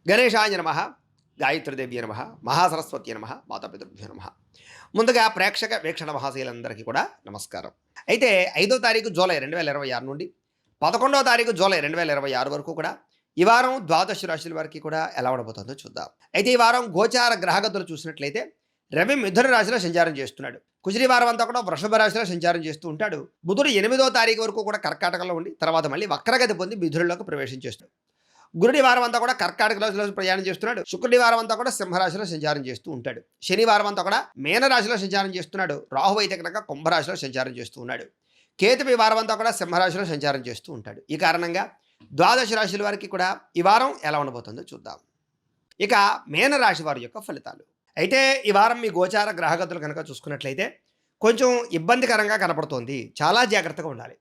గణేశాయ నమః, గాయత్రీదేవ్య నమః, మహాసరస్వతి నమః, మాతాపితృభ్యో నమః. ముందుగా ప్రేక్షక వీక్షణ మహాశీలందరికీ కూడా నమస్కారం. అయితే 5వ తారీఖు జూలై 2026 నుండి 11వ తారీఖు జూలై 2026 వరకు కూడా ఈ వారం ద్వాదశ రాశుల వారికి కూడా ఎలా ఉండబోతుందో చూద్దాం. అయితే ఈ వారం గోచార గ్రహగతులు చూసినట్లయితే రవి మిథున రాశిలో సంచారం చేస్తున్నాడు. కుజుడి వారం అంతా కూడా వృషభ రాశిలో సంచారం చేస్తూ ఉంటాడు. బుధుడు 8వ తారీఖు వరకు కూడా కర్కాటకంలో ఉండి తర్వాత మళ్ళీ వక్రగతి పొంది మిథునంలోకి ప్రవేశం చేస్తాడు. గురుడి వారం అంతా కూడా కర్కాటక రాశిలో ప్రయాణం చేస్తున్నాడు. శుక్రుడి వారం అంతా కూడా సింహరాశిలో సంచారం చేస్తూ ఉంటాడు. శనివారం అంతా కూడా మీనరాశిలో సంచారం చేస్తున్నాడు. రాహు అయితే కనుక కుంభరాశిలో సంచారం చేస్తూ ఉన్నాడు. కేతువు ఈ వారం అంతా కూడా సింహరాశిలో సంచారం చేస్తూ ఉంటాడు. ఈ కారణంగా ద్వాదశ రాశుల వారికి కూడా ఈ వారం ఎలా ఉండబోతుందో చూద్దాం. ఇక మీనరాశి వారి యొక్క ఫలితాలు. అయితే ఈ వారం మీ గోచార గ్రహగతులు కనుక చూసుకున్నట్లయితే కొంచెం ఇబ్బందికరంగా కనపడుతోంది. చాలా జాగ్రత్తగా ఉండాలి.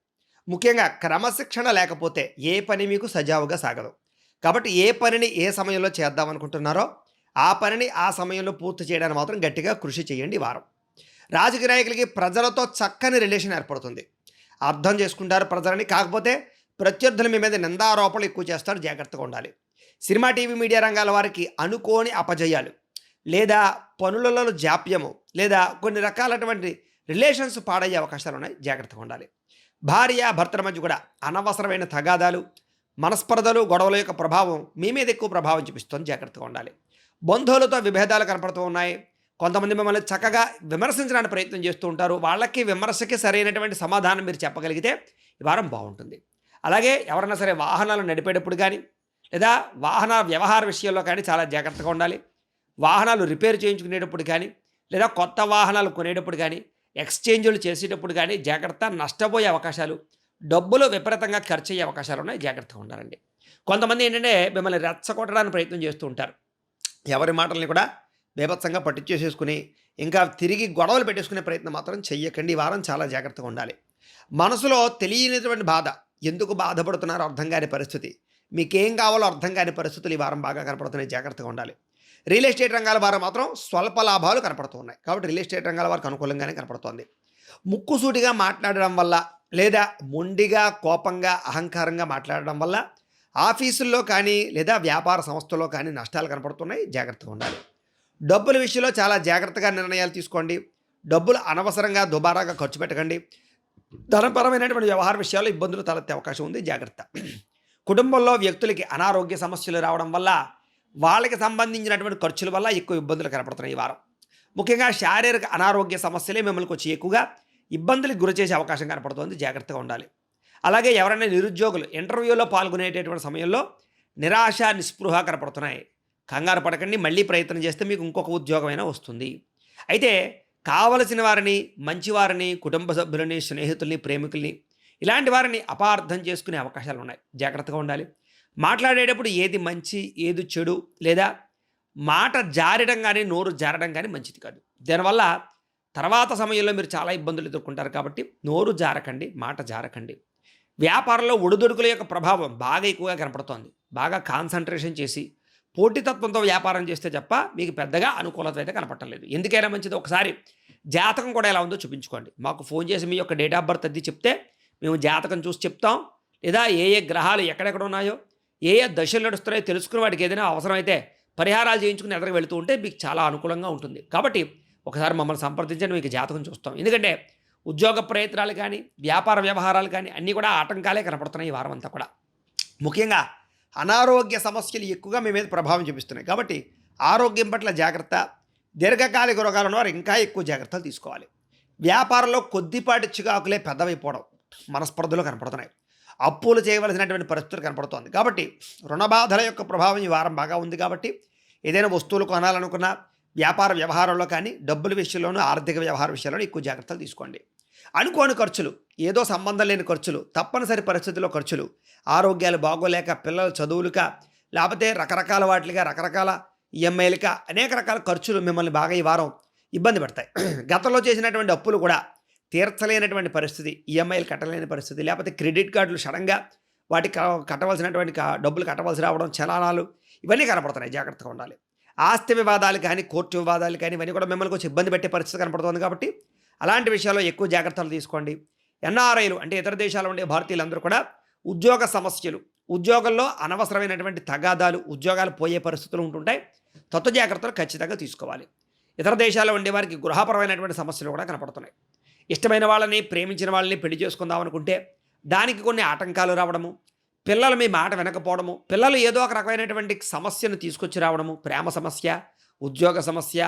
ముఖ్యంగా క్రమశిక్షణ లేకపోతే ఏ పని మీకు సజావుగా సాగదు. కాబట్టి ఏ పనిని ఏ సమయంలో చేద్దాం అనుకుంటున్నారో ఆ పనిని ఆ సమయంలో పూర్తి చేయడానికి మాత్రం గట్టిగా కృషి చేయండి. ఈ వారం రాజకీయ నాయకులకి ప్రజలతో చక్కని రిలేషన్ ఏర్పడుతుంది. అర్థం చేసుకుంటారు ప్రజలని. కాకపోతే ప్రత్యర్థులు మీ మీద నిందారోపణలు ఎక్కువ చేస్తారు. జాగ్రత్తగా ఉండాలి. సినిమా టీవీ మీడియా రంగాల వారికి అనుకోని అపజయాలు లేదా పనులలో జాప్యము లేదా కొన్ని రకాలటువంటి రిలేషన్స్ పాడయ్యే అవకాశాలు ఉన్నాయి. జాగ్రత్తగా ఉండాలి. భార్య భర్తల మధ్య కూడా అనవసరమైన తగాదాలు, మనస్పర్ధలు, గొడవల యొక్క ప్రభావం మీ మీద ఎక్కువ ప్రభావం చూపిస్తుంది. జాగ్రత్తగా ఉండాలి. బంధువులతో విభేదాలు కనపడుతూ ఉన్నాయి. కొంతమంది మిమ్మల్ని చక్కగా విమర్శించడానికి ప్రయత్నం చేస్తూ ఉంటారు. వాళ్ళకి విమర్శకి సరైనటువంటి సమాధానం మీరు చెప్పగలిగితే ఈ వారం బాగుంటుంది. అలాగే ఎవరైనా సరే వాహనాలు నడిపేటప్పుడు కానీ లేదా వాహన వ్యవహార విషయంలో కానీ చాలా జాగ్రత్తగా ఉండాలి. వాహనాలు రిపేర్ చేయించుకునేటప్పుడు కానీ లేదా కొత్త వాహనాలు కొనేటప్పుడు కానీ ఎక్స్చేంజ్లు చేసేటప్పుడు కానీ జాగ్రత్త. నష్టపోయే అవకాశాలు, డబ్బులు విపరీతంగా ఖర్చు అయ్యే అవకాశాలు ఉన్నాయి. జాగ్రత్తగా ఉండాలండి. కొంతమంది ఏంటంటే మిమ్మల్ని రెచ్చగొట్టడానికి ప్రయత్నం చేస్తూ ఉంటారు. ఎవరి మాటల్ని కూడా బీభత్సంగా పట్టించేసేసుకుని ఇంకా తిరిగి గొడవలు పెట్టేసుకునే ప్రయత్నం మాత్రం చెయ్యకండి. ఈ వారం చాలా జాగ్రత్తగా ఉండాలి. మనసులో తెలియనటువంటి బాధ, ఎందుకు బాధపడుతున్నారో అర్థం కాని పరిస్థితి, మీకేం కావాలో అర్థం కాని పరిస్థితులు ఈ వారం బాగా కనపడుతున్నాయి. జాగ్రత్తగా ఉండాలి. రియల్ ఎస్టేట్ రంగాల వారు మాత్రం స్వల్ప లాభాలు కనపడుతూ ఉన్నాయి. కాబట్టి రియల్ ఎస్టేట్ రంగాల వారికి అనుకూలంగానే కనపడుతోంది. ముక్కుసూటిగా మాట్లాడడం వల్ల లేదా మొండిగా కోపంగా అహంకారంగా మాట్లాడడం వల్ల ఆఫీసుల్లో కానీ లేదా వ్యాపార సంస్థల్లో కానీ నష్టాలు కనపడుతున్నాయి. జాగ్రత్తగా ఉండాలి. డబ్బుల విషయంలో చాలా జాగ్రత్తగా నిర్ణయాలు తీసుకోండి. డబ్బులు అనవసరంగా దుబారాగా ఖర్చు పెట్టకండి. ధనపరమైనటువంటి వ్యవహార విషయాల్లో ఇబ్బందులు తలెత్తే అవకాశం ఉంది. జాగ్రత్త. కుటుంబంలో వ్యక్తులకి అనారోగ్య సమస్యలు రావడం వల్ల వాళ్ళకి సంబంధించినటువంటి ఖర్చుల వల్ల ఎక్కువ ఇబ్బందులు కనపడుతున్నాయి ఈ వారం. ముఖ్యంగా శారీరక అనారోగ్య సమస్యలే మిమ్మల్ని వచ్చి ఎక్కువగా ఇబ్బందులకు గురి చేసే అవకాశం కనపడుతుంది. జాగ్రత్తగా ఉండాలి. అలాగే ఎవరైనా నిరుద్యోగులు ఇంటర్వ్యూలో పాల్గొనేటటువంటి సమయంలో నిరాశ నిస్పృహ కనపడుతున్నాయి. కంగారు పడకండి. మళ్ళీ ప్రయత్నం చేస్తే మీకు ఇంకొక ఉద్యోగమైనా వస్తుంది. అయితే కావలసిన వారిని, మంచివారిని, కుటుంబ సభ్యులని, స్నేహితుల్ని, ప్రేమికుల్ని ఇలాంటి వారిని అపార్థం చేసుకునే అవకాశాలు ఉన్నాయి. జాగ్రత్తగా ఉండాలి. మాట్లాడేటప్పుడు ఏది మంచి ఏది చెడు లేదా మాట జారడం కానీ నోరు జారడం కానీ మంచిది కాదు. దీనివల్ల తర్వాత సమయంలో మీరు చాలా ఇబ్బందులు ఎదుర్కొంటారు. కాబట్టి నోరు జారకండి, మాట జారకండి. వ్యాపారంలో ఒడిదుడుకుల యొక్క ప్రభావం బాగా ఎక్కువగా కనపడుతోంది. బాగా కాన్సన్ట్రేషన్ చేసి పోటీతత్వంతో వ్యాపారం చేస్తే తప్ప మీకు పెద్దగా అనుకూలత అయితే కనపడలేదు. ఎందుకైనా మంచిది ఒకసారి జాతకం కూడా ఎలా ఉందో చూపించుకోండి. మాకు ఫోన్ చేసి మీ యొక్క డేట్ ఆఫ్ బర్త్ అది చెప్తే మేము జాతకం చూసి చెప్తాం. లేదా ఏ ఏ గ్రహాలు ఎక్కడెక్కడ ఉన్నాయో ఏ ఏ దశలు నడుస్తున్నాయో తెలుసుకునే వాటికి ఏదైనా అవసరమైతే పరిహారాలు చేయించుకుని ఎదురుకు వెళుతూ ఉంటే మీకు చాలా అనుకూలంగా ఉంటుంది. కాబట్టి ఒకసారి మమ్మల్ని సంప్రదించండి, మీకు జాతకం చూస్తాం. ఎందుకంటే ఉద్యోగ ప్రయత్నాలు కానీ వ్యాపార వ్యవహారాలు కానీ అన్నీ కూడా ఆటంకాలే కనపడుతున్నాయి ఈ వారం అంతా కూడా. ముఖ్యంగా అనారోగ్య సమస్యలు ఎక్కువగా మీ మీద ప్రభావం చూపిస్తున్నాయి. కాబట్టి ఆరోగ్యం పట్ల జాగ్రత్త. దీర్ఘకాలిక రోగాలు ఉన్నవారు ఇంకా ఎక్కువ జాగ్రత్తలు తీసుకోవాలి. వ్యాపారంలో కొద్దిపాటి చికాకులే పెద్దవైపోవడం, మనస్పర్ధలు కనపడుతున్నాయి. అప్పులు చేయవలసినటువంటి పరిస్థితులు కనపడుతోంది. కాబట్టి రుణబాధల యొక్క ప్రభావం ఈ వారం బాగా ఉంది. కాబట్టి ఏదైనా వస్తువులు కొనాలనుకున్నా వ్యాపార వ్యవహారంలో కానీ డబ్బుల విషయంలోనూ ఆర్థిక వ్యవహార విషయాల్లోనూ ఎక్కువ జాగ్రత్తలు తీసుకోండి. అనుకోని ఖర్చులు, ఏదో సంబంధం లేని ఖర్చులు, తప్పనిసరి పరిస్థితుల్లో ఖర్చులు, ఆరోగ్యాలు బాగోలేక, పిల్లల చదువులుక, లేకపోతే రకరకాల వాటిగా, రకరకాల ఈఎంఐలుక అనేక రకాల ఖర్చులు మిమ్మల్ని బాగా ఈ వారం ఇబ్బంది పెడతాయి. గతంలో చేసినటువంటి అప్పులు కూడా తీర్చలేనటువంటి పరిస్థితి, ఈఎంఐలు కట్టలేని పరిస్థితి, లేకపోతే క్రెడిట్ కార్డులు సడన్గా వాటికి కట్టవలసినటువంటి డబ్బులు కట్టవలసి రావడం, చలానాలు ఇవన్నీ కనపడుతున్నాయి. జాగ్రత్తగా ఉండాలి. ఆస్తి వివాదాలు కానీ కోర్టు వివాదాలు కానీ ఇవన్నీ కూడా మిమ్మల్ని కొంచెం ఇబ్బంది పెట్టే పరిస్థితి కనపడుతుంది. కాబట్టి అలాంటి విషయాల్లో ఎక్కువ జాగ్రత్తలు తీసుకోండి. ఎన్ఆర్ఐలు అంటే ఇతర దేశాల్లో ఉండే భారతీయులందరూ కూడా ఉద్యోగ సమస్యలు, ఉద్యోగంలో అనవసరమైనటువంటి తగాదాలు, ఉద్యోగాలు పోయే పరిస్థితులు ఉంటుంటాయి. జాగ్రత్తలు ఖచ్చితంగా తీసుకోవాలి. ఇతర దేశాల్లో ఉండేవారికి గృహపరమైనటువంటి సమస్యలు కూడా కనపడుతున్నాయి. ఇష్టమైన వాళ్ళని, ప్రేమించిన వాళ్ళని పెళ్లి చేసుకుందాం అనుకుంటే దానికి కొన్ని ఆటంకాలు రావడము, పిల్లలు మీ మాట వినకపోవడము, పిల్లలు ఏదో ఒక రకమైనటువంటి సమస్యను తీసుకొచ్చి రావడము, ప్రేమ సమస్య, ఉద్యోగ సమస్య,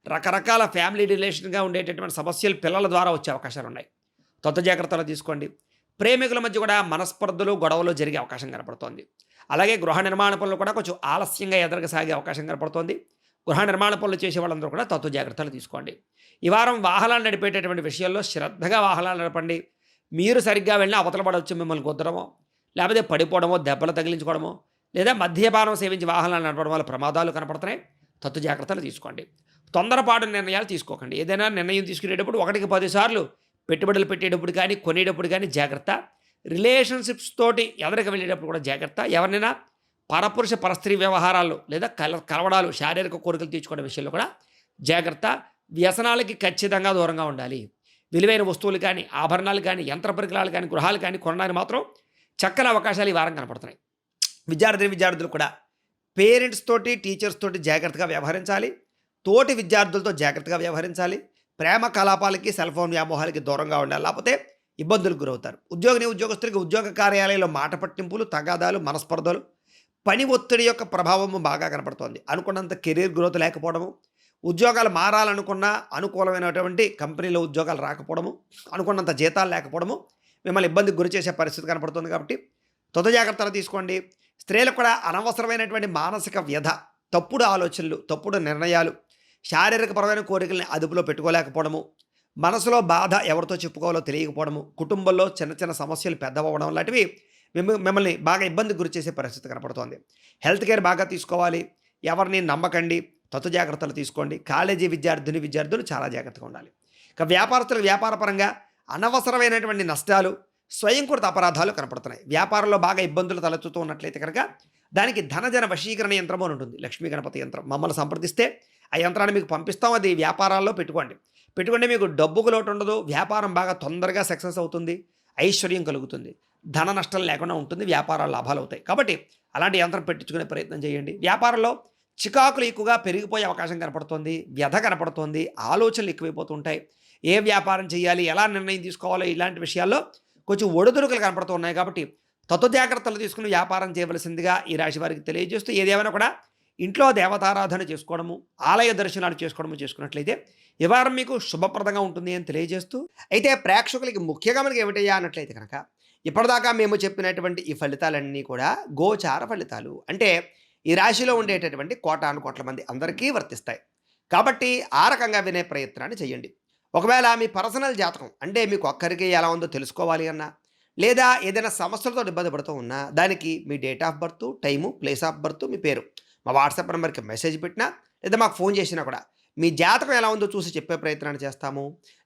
రకరకాల ఫ్యామిలీ రిలేషన్గా ఉండేటటువంటి సమస్యలు పిల్లల ద్వారా వచ్చే అవకాశాలు ఉన్నాయి. జాగ్రత్తలు తీసుకోండి. ప్రేమికుల మధ్య కూడా మనస్పర్ధలు, గొడవలు జరిగే అవకాశం కనపడుతోంది. అలాగే గృహ నిర్మాణ పనులు కూడా కొంచెం ఆలస్యంగా ఎదరగసాగే అవకాశం కనపడుతోంది. గృహ నిర్మాణ పనులు చేసే వాళ్ళందరూ కూడా జాగ్రత్తలు తీసుకోండి. ఈ వారం వాహనాలు నడిపేటటువంటి విషయాల్లో శ్రద్ధగా వాహనాలు నడపండి. మీరు సరిగ్గా వెళ్ళినా అవతల పడవచ్చు, మిమ్మల్ని కుదరమో, లేకపోతే పడిపోవడమో, దెబ్బలు తగిలించుకోవడమో, లేదా మద్యపానం సేవించి వాహనాలు నడపడం వల్ల ప్రమాదాలు కనపడుతున్నాయి. జాగ్రత్తలు తీసుకోండి. తొందరపాటు నిర్ణయాలు తీసుకోకండి. ఏదైనా నిర్ణయం తీసుకునేటప్పుడు 1కి 10 సార్లు పెట్టుబడులు పెట్టేటప్పుడు కానీ, కొనేటప్పుడు కానీ జాగ్రత్త. రిలేషన్షిప్స్ తోటి ఎదరికి వెళ్ళేటప్పుడు కూడా జాగ్రత్త. ఎవరినైనా పరపురుష పరస్త్రీ వ్యవహారాలు లేదా కలవడాలు, శారీరక కోరికలు తీర్చుకునే విషయంలో కూడా జాగ్రత్త. వ్యసనాలకి ఖచ్చితంగా దూరంగా ఉండాలి. విలువైన వస్తువులు కానీ, ఆభరణాలు కానీ, యంత్ర పరికరాలు కానీ, గృహాలు కానీ కొనడానికి మాత్రం చక్కని అవకాశాలు ఈ వారం కనపడుతున్నాయి. విద్యార్థులు కూడా పేరెంట్స్ తోటి, టీచర్స్ తోటి జాగ్రత్తగా వ్యవహరించాలి. తోటి విద్యార్థులతో జాగ్రత్తగా వ్యవహరించాలి. ప్రేమ కలాపాలకి, సెల్ ఫోన్ వ్యామోహాలకి దూరంగా ఉండాలి. లేకపోతే ఇబ్బందులకు గురవుతారు. ఉద్యోగస్తులకి ఉద్యోగ కార్యాలయంలో మాట పట్టింపులు, తగాదాలు, మనస్పర్ధలు, పని ఒత్తిడి యొక్క ప్రభావము బాగా కనపడుతోంది. అనుకున్నంత కెరీర్ గ్రోత్ లేకపోవడము, ఉద్యోగాలు మారాలనుకున్న అనుకూలమైనటువంటి కంపెనీలో ఉద్యోగాలు రాకపోవడము, అనుకున్నంత జీతాలు లేకపోవడము మిమ్మల్ని ఇబ్బందికి గురి చేసే పరిస్థితి కనపడుతుంది. కాబట్టి జాగ్రత్తలు తీసుకోండి. స్త్రీలకు కూడా అనవసరమైనటువంటి మానసిక వ్యధ, తప్పుడు ఆలోచనలు, తప్పుడు నిర్ణయాలు, శారీరకపరమైన కోరికల్ని అదుపులో పెట్టుకోలేకపోవడము, మనసులో బాధ ఎవరితో చెప్పుకోవాలో తెలియకపోవడము, కుటుంబంలో చిన్న చిన్న సమస్యలు పెద్దవడం లాంటివి మిమ్మల్ని బాగా ఇబ్బందికి గురి చేసే పరిస్థితి కనపడుతోంది. హెల్త్ కేర్ బాగా తీసుకోవాలి. ఎవరిని నమ్మకండి. జాగ్రత్తలు తీసుకోండి. కాలేజీ విద్యార్థులు చాలా జాగ్రత్తగా ఉండాలి. ఇక వ్యాపారస్తులకు వ్యాపారపరంగా అనవసరమైనటువంటి నష్టాలు, స్వయంకృత అపరాధాలు కనపడుతున్నాయి. వ్యాపారంలో బాగా ఇబ్బందులు తలెత్తుతూ ఉన్నట్లయితే కనుక దానికి ధనజన వశీకరణ యంత్రం అని ఉంటుంది. లక్ష్మీ గణపతి యంత్రం. మమ్మల్ని సంప్రదిస్తే ఆ యంత్రాన్ని మీకు పంపిస్తాం. అది వ్యాపారాల్లో పెట్టుకోండి. మీకు డబ్బుకు లోటు ఉండదు. వ్యాపారం బాగా తొందరగా సక్సెస్ అవుతుంది. ఐశ్వర్యం కలుగుతుంది. ధన నష్టం లేకుండా ఉంటుంది. వ్యాపారాలు లాభాలు అవుతాయి. కాబట్టి అలాంటి యంత్రం పెట్టించుకునే ప్రయత్నం చేయండి. వ్యాపారంలో చికాకులు ఎక్కువగా పెరిగిపోయే అవకాశం కనపడుతోంది. వ్యధ కనపడుతోంది. ఆలోచనలు ఎక్కువైపోతుంటాయి. ఏ వ్యాపారం చేయాలి, ఎలా నిర్ణయం తీసుకోవాలో ఇలాంటి విషయాల్లో కొంచెం ఒడిదుడుకులు కనపడుతున్నాయి. కాబట్టి జాగ్రత్తలు తీసుకుని వ్యాపారం చేయవలసిందిగా ఈ రాశి వారికి తెలియజేస్తూ, ఏదేమైనా కూడా ఇంట్లో దేవతారాధన చేసుకోవడము, ఆలయ దర్శనాలు చేసుకున్నట్లయితే ఈ వారం మీకు శుభప్రదంగా ఉంటుంది అని తెలియజేస్తూ, అయితే ప్రేక్షకులకి ముఖ్యంగా మనకి ఏమిటయ్యా అన్నట్లయితే కనుక ఇప్పటిదాకా మేము చెప్పినటువంటి ఈ ఫలితాలన్నీ కూడా గోచార ఫలితాలు. అంటే ఈ రాశిలో ఉండేటటువంటి కోటాను కోట్ల మంది అందరికీ వర్తిస్తాయి. కాబట్టి ఆ రకంగా వినే ప్రయత్నాన్ని చేయండి. ఒకవేళ మీ పర్సనల్ జాతకం అంటే మీకు ఒక్కరికి ఎలా ఉందో తెలుసుకోవాలి అన్నా, లేదా ఏదైనా సమస్యలతో ఇబ్బంది పడుతూ ఉన్నా, దానికి మీ date of birth, time, place of birth, మీ పేరు మా వాట్సాప్ నెంబర్కి మెసేజ్ పెట్టినా, లేదా మాకు ఫోన్ చేసినా కూడా మీ జాతకం ఎలా ఉందో చూసి చెప్పే ప్రయత్నాన్ని చేస్తాము.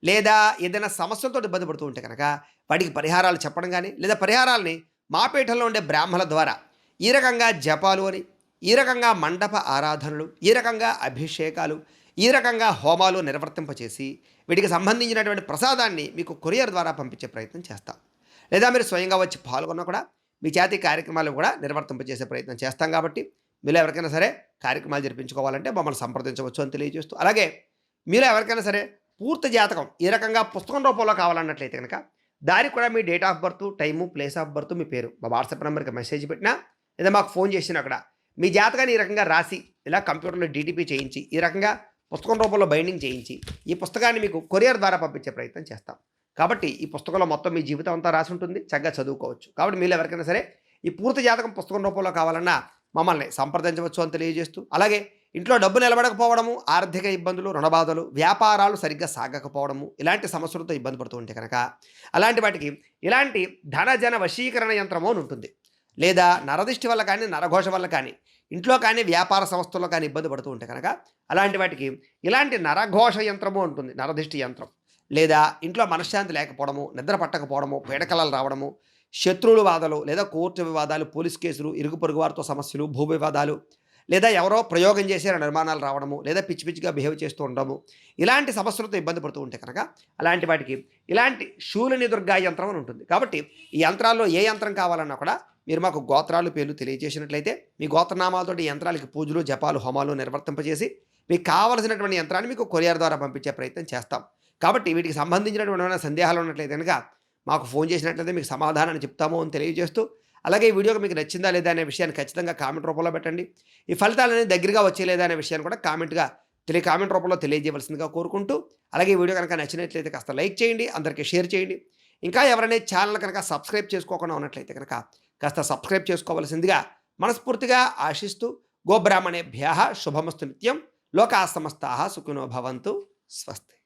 లేదా ఏదైనా సమస్యలతో ఇబ్బంది పడుతూ ఉంటే కనుక వాటికి పరిహారాలు చెప్పడం కానీ, లేదా పరిహారాలని మా పీఠంలో ఉండే బ్రాహ్మణుల ద్వారా ఈ రకంగా జపాలు అని, ఈ రకంగా మండప ఆరాధనలు, ఈ రకంగా అభిషేకాలు, ఈ రకంగా హోమాలు నిర్వర్తింపచేసి వీటికి సంబంధించినటువంటి ప్రసాదాన్ని మీకు కొరియర్ ద్వారా పంపించే ప్రయత్నం చేస్తాం. లేదా మీరు స్వయంగా వచ్చి పాల్గొన్నా కూడా మీ చేతి కార్యక్రమాలు కూడా నిర్వర్తింపచేసే ప్రయత్నం చేస్తాం. కాబట్టి మీరు ఎవరికైనా సరే కార్యక్రమాలు జరిపించుకోవాలంటే మమ్మల్ని సంప్రదించవచ్చు అని తెలియజేస్తూ, అలాగే మీరు ఎవరికైనా సరే పూర్తి జాతకం ఈ రకంగా పుస్తకం రూపంలో కావాలన్నట్లయితే కనుక దానికి కూడా మీ date of birth, time, place of birth, మీ పేరు మా వాట్సాప్ నెంబర్కి మెసేజ్ పెట్టినా, లేదా మాకు ఫోన్ చేసినా కూడా మీ జాతకాన్ని ఈ రకంగా రాసి ఇలా కంప్యూటర్లో డీటీపీ చేయించి ఈ రకంగా పుస్తకం రూపంలో బైండింగ్ చేయించి ఈ పుస్తకాన్ని మీకు కొరియర్ ద్వారా పంపించే ప్రయత్నం చేస్తాం. కాబట్టి ఈ పుస్తకంలో మొత్తం మీ జీవితం అంతా రాసి ఉంటుంది. చక్కగా చదువుకోవచ్చు. కాబట్టి మీరు ఎవరికైనా సరే ఈ పూర్తి జాతకం పుస్తకం రూపంలో కావాలన్నా మమ్మల్ని సంప్రదించవచ్చు అని తెలియజేస్తూ, అలాగే ఇంట్లో డబ్బు నిలబడకపోవడము, ఆర్థిక ఇబ్బందులు, రుణబాధలు, వ్యాపారాలు సరిగ్గా సాగకపోవడము, ఇలాంటి సమస్యలతో ఇబ్బంది పడుతూ ఉంటే కనుక అలాంటి వాటికి ఇలాంటి ధనజన వశీకరణ యంత్రము అని ఉంటుంది. లేదా నరదిష్టి వల్ల కానీ, నరఘోష వల్ల కానీ, ఇంట్లో కానీ, వ్యాపార సంస్థల్లో కానీ ఇబ్బంది పడుతూ ఉంటే కనుక అలాంటి వాటికి ఇలాంటి నరఘోష యంత్రము ఉంటుంది. నరదిష్టి యంత్రం. లేదా ఇంట్లో మనశ్శాంతి లేకపోవడము, నిద్ర పట్టకపోవడము, పీడకలలు రావడము, శత్రువుల వాదలు, లేదా కోర్టు వివాదాలు, పోలీస్ కేసులు, ఇరుగు పొరుగు వారితో సమస్యలు, భూ వివాదాలు, లేదా ఎవరో ప్రయోగం చేసే నిర్మాణాలు రావడము, లేదా పిచ్చి పిచ్చిగా బిహేవ్ చేస్తూ ఉండడము, ఇలాంటి సమస్యలతో ఇబ్బంది పడుతూ ఉంటే కనుక అలాంటి వాటికి ఇలాంటి శూలిని దుర్గా యంత్రం అని ఉంటుంది. కాబట్టి ఈ యంత్రాల్లో ఏ యంత్రం కావాలన్నా కూడా మీరు మాకు గోత్రాలు పేర్లు తెలియజేసినట్లయితే మీ గోత్రనామాలతోటి యంత్రాలకి పూజలు జపాలు హోమాలు నిర్వర్తింపజేసి మీకు కావలసినటువంటి యంత్రాన్ని మీకు కొరియర్ ద్వారా పంపించే ప్రయత్నం చేస్తాం. కాబట్టి వీటికి సంబంధించినటువంటి ఏమైనా సందేహాలు ఉన్నట్లయితే కనుక మాకు ఫోన్ చేసినట్లయితే మీకు సమాధానాన్ని చెప్తాము అని తెలియజేస్తూ, అలాగే ఈ వీడియోకి మీకు నచ్చిందా లేదా అనే విషయాన్ని ఖచ్చితంగా కామెంట్ రూపంలో పెట్టండి. ఈ ఫలితాలు అనేది దగ్గరగా వచ్చేలేదా అనే విషయాన్ని కూడా కామెంట్ రూపంలో తెలియజేయవలసిందిగా కోరుకుంటూ, అలాగే ఈ వీడియో కనుక నచ్చినట్లయితే కాస్త లైక్ చేయండి, అందరికీ షేర్ చేయండి. ఇంకా ఎవరైనా ఛానల్ కనుక సబ్స్క్రైబ్ చేసుకోకుండా ఉన్నట్లయితే కనుక కాస్త సబ్స్క్రైబ్ చేసుకోవలసిందిగా మనస్ఫూర్తిగా ఆశిస్తూ, గోబ్రాహ్మణేభ్యః శుభమస్తు నిత్యం, లోకాः సమస్తాः సుఖినో భవంతు, స్వస్తి.